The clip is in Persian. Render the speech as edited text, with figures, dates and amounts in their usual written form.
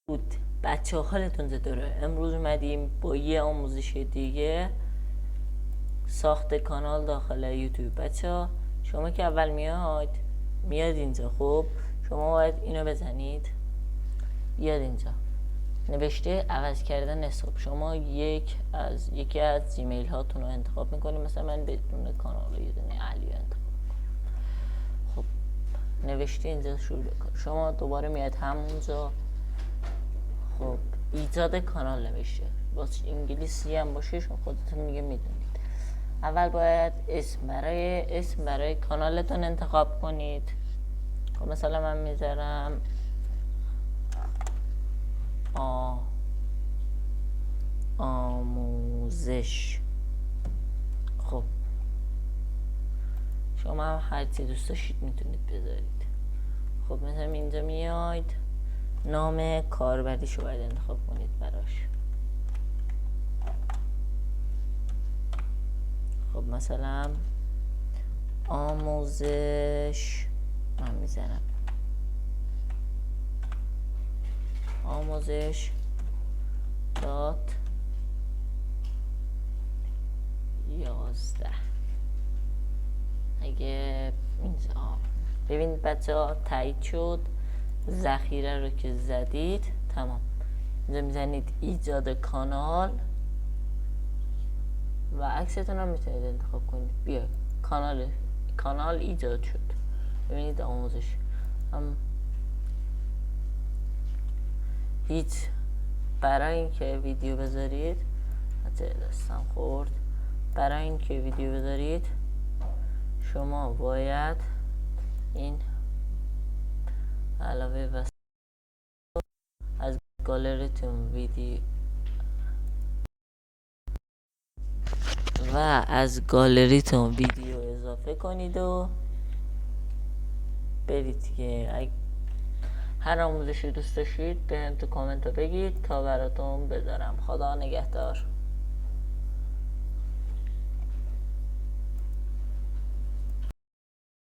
بود بچه ها، حالتون چطوره؟ امروز اومدیم با یه آموزش دیگه ساخت کانال داخل یوتیوب. بچه ها شما که اول میاد اینجا، خب شما باید اینو بزنید، بیاد اینجا نوشته عوض کردن حساب. شما یکی از جیمیل هاتون رو انتخاب میکنید. مثلا من بدون کانال یه دونه علی انتخاب. خب نوشته اینجا شروع بکن. شما دوباره میاد همونجا. خب ایجاد کانال نوشته، واسه انگلیسی هم باشه شما خودتون دیگه میدونید. اول باید اسم برای کانالتون انتخاب کنید. خب مثلا من میذارم آموزش. خب شما هم هر چی دوست داشتید میتونید بذارید. خب مثلا اینجا میاید نام کاربریشو باید انتخاب کنید براش. خب مثلا آموزش من میزنم آموزش دات 11. اگه اینجا ببینید بچه ها تایید شد. ذخیره رو که زدید تمام. اینجا میزنید ایجاد کانال و عکستون هم میتونید انتخاب کنید. بیا کانال ایجاد شد. ببینید آموزش هیچ. برای اینکه ویدیو بذارید دستم خورد. برای اینکه ویدیو بذارید شما باید این علاوه و از گالریتون ویدیو اضافه کنید و برید که هر آموزشی دوست داشتید به هم تو کامنت رو بگید تا براتون بذارم. خدا نگهدار.